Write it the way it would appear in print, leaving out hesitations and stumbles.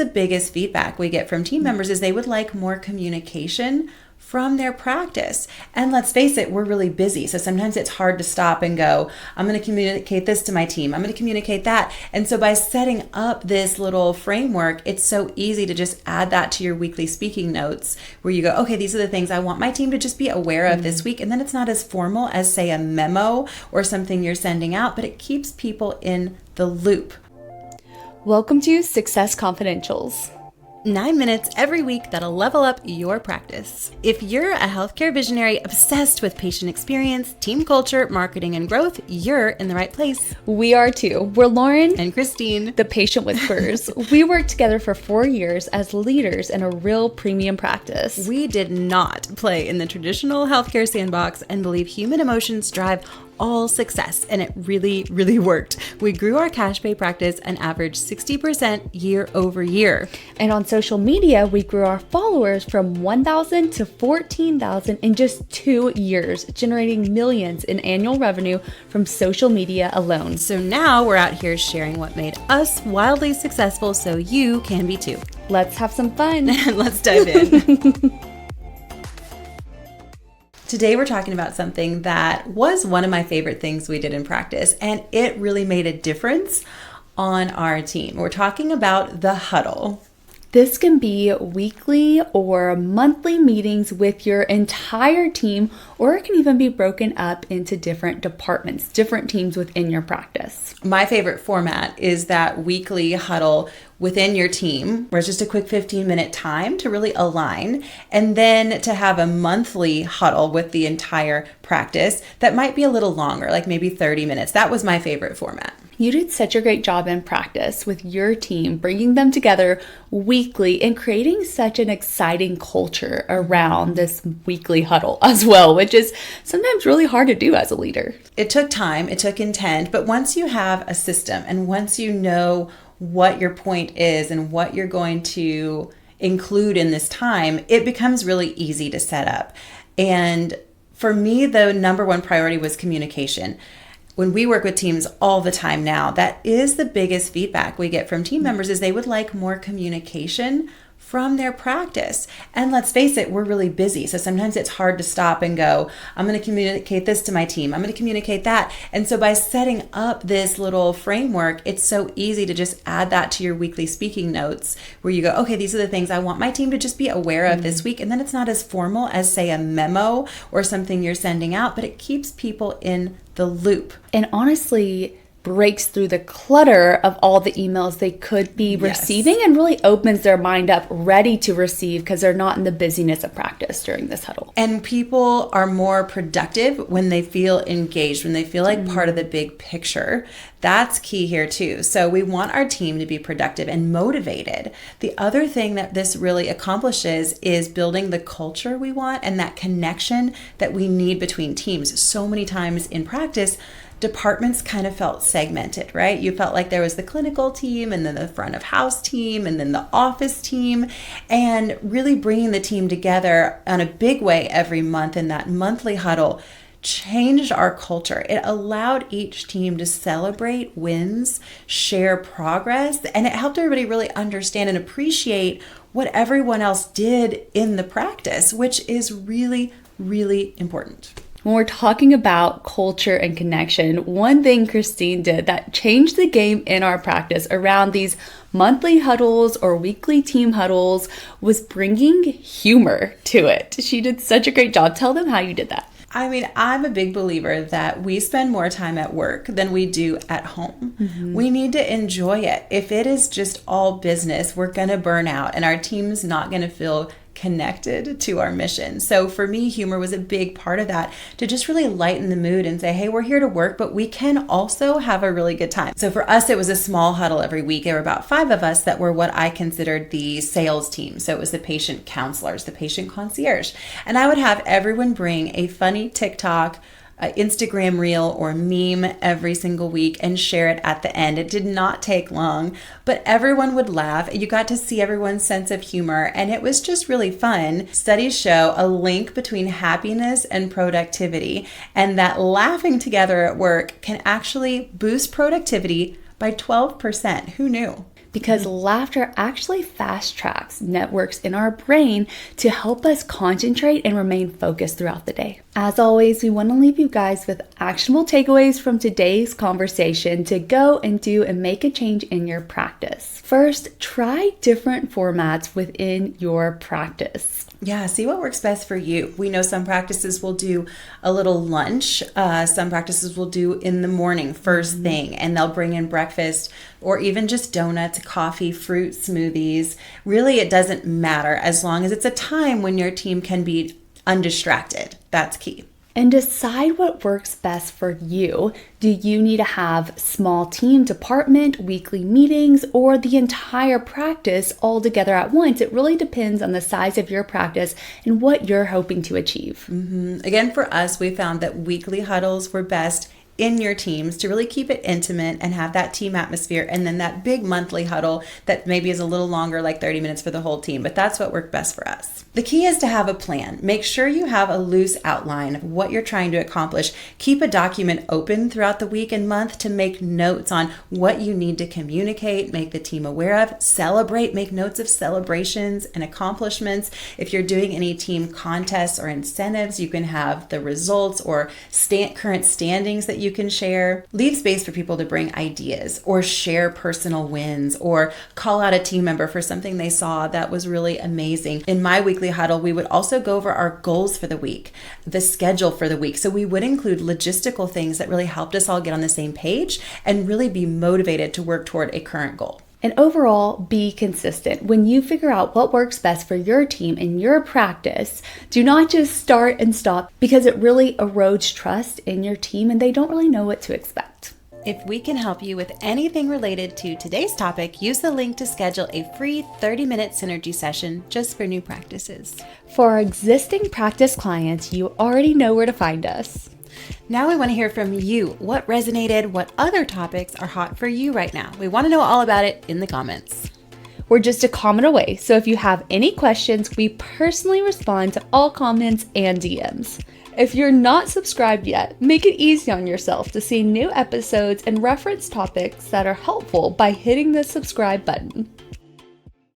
the biggest feedback we get from team members is they would like more communication from their practice. And let's face it, we're really busy. So sometimes it's hard to stop and go, I'm going to communicate this to my team. I'm going to communicate that. And so by setting up this little framework, it's so easy to just add that to your weekly speaking notes where you go, okay, these are the things I want my team to just be aware of this week. And then it's not as formal as, say, a memo or something you're sending out, but it keeps people in the loop. Welcome to Success Confidentials. 9 minutes every week that'll level up your practice. If you're a healthcare visionary obsessed with patient experience, team culture, marketing, and growth, you're in the right place. We are too. We're Lauren and Christine, the patient whispers. We worked together for 4 years as leaders in a real premium practice. We did not play in the traditional healthcare sandbox and believe human emotions drive all success, and it really, really worked. We grew our cash pay practice an average 60% year over year. And on social media, we grew our followers from 1,000 to 14,000 in just 2 years, generating millions in annual revenue from social media alone. So now we're out here sharing what made us wildly successful so you can be too. Let's have some fun. Let's dive in. Today we're talking about something that was one of my favorite things we did in practice, and it really made a difference on our team. We're talking about the huddle. This can be weekly or monthly meetings with your entire team, or it can even be broken up into different departments, different teams within your practice. My favorite format is that weekly huddle within your team, where it's just a quick 15-minute time to really align, and then to have a monthly huddle with the entire practice that might be a little longer, like maybe 30 minutes. That was my favorite format. You did such a great job in practice with your team, bringing them together weekly and creating such an exciting culture around this weekly huddle as well, which is sometimes really hard to do as a leader. It took time, it took intent, but once you have a system and once you know what your point is and what you're going to include in this time, it becomes really easy to set up. And for me, the number one priority was communication. When we work with teams all the time now, that is the biggest feedback we get from team members is they would like more communication from their practice. And let's face it, we're really busy. So sometimes it's hard to stop and go, I'm going to communicate this to my team. I'm going to communicate that. And so by setting up this little framework, it's so easy to just add that to your weekly speaking notes where you go, okay, these are the things I want my team to just be aware of this week. And then it's not as formal as, say, a memo or something you're sending out, but it keeps people in the loop. And honestly, breaks through the clutter of all the emails they could be receiving and really opens their mind up ready to receive because they're not in the busyness of practice during this huddle. And people are more productive when they feel engaged, when they feel like part of the big picture. That's key here too. So we want our team to be productive and motivated. The other thing that this really accomplishes is building the culture we want and that connection that we need between teams. So many times in practice, departments kind of felt segmented, right? You felt like there was the clinical team and then the front of house team and then the office team, and really bringing the team together on a big way every month in that monthly huddle changed our culture. It allowed each team to celebrate wins, share progress, and it helped everybody really understand and appreciate what everyone else did in the practice, which is really, really important. When we're talking about culture and connection, one thing Christine did that changed the game in our practice around these monthly huddles or weekly team huddles was bringing humor to it. She did such a great job. Tell them how you did that. I mean, I'm a big believer that we spend more time at work than we do at home. We need to enjoy it. If it is just all business, we're going to burn out and our team's not going to feel connected to our mission. So for me, humor was a big part of that, to just really lighten the mood and say, hey, we're here to work, but we can also have a really good time. So for us, it was a small huddle every week. There were about 5 of us that were what I considered the sales team. So it was the patient counselors, the patient concierge. And I would have everyone bring a funny TikTok, Instagram reel or meme every single week and share it at the end. It did not take long, but everyone would laugh. You got to see everyone's sense of humor, and it was just really fun. Studies show a link between happiness and productivity, and that laughing together at work can actually boost productivity by 12%. Who knew? because laughter actually fast tracks networks in our brain to help us concentrate and remain focused throughout the day. As always, we want to leave you guys with actionable takeaways from today's conversation to go and do and make a change in your practice. First, try different formats within your practice. Yeah, see what works best for you. We know some practices will do a little lunch. Some practices will do in the morning, first thing, and they'll bring in breakfast or even just donuts, coffee, fruit, smoothies. Really, it doesn't matter as long as it's a time when your team can be undistracted. That's key. And decide what works best for you. Do you need to have small team department, weekly meetings, or the entire practice all together at once? It really depends on the size of your practice and what you're hoping to achieve. Again, for us, we found that weekly huddles were best in your teams to really keep it intimate and have that team atmosphere, and then that big monthly huddle that maybe is a little longer, like 30 minutes for the whole team, but that's what worked best for us. The key is to have a plan. Make sure you have a loose outline of what you're trying to accomplish. Keep a document open throughout the week and month to make notes on what you need to communicate, make the team aware of, celebrate, make notes of celebrations and accomplishments. If you're doing any team contests or incentives, you can have the results or current standings that you can share. Leave space for people to bring ideas or share personal wins or call out a team member for something they saw that was really amazing. In my weekly huddle, we would also go over our goals for the week, the schedule for the week. So we would include logistical things that really helped us all get on the same page and really be motivated to work toward a current goal. And overall, be consistent. When you figure out what works best for your team and your practice, do not just start and stop, because it really erodes trust in your team and they don't really know what to expect. If we can help you with anything related to today's topic, use the link to schedule a free 30-minute synergy session just for new practices. For our existing practice clients, you already know where to find us. Now we want to hear from you. What resonated? What other topics are hot for you right now? We want to know all about it in the comments. We're just a comment away, so if you have any questions, we personally respond to all comments and DMs. If you're not subscribed yet, make it easy on yourself to see new episodes and reference topics that are helpful by hitting the subscribe button.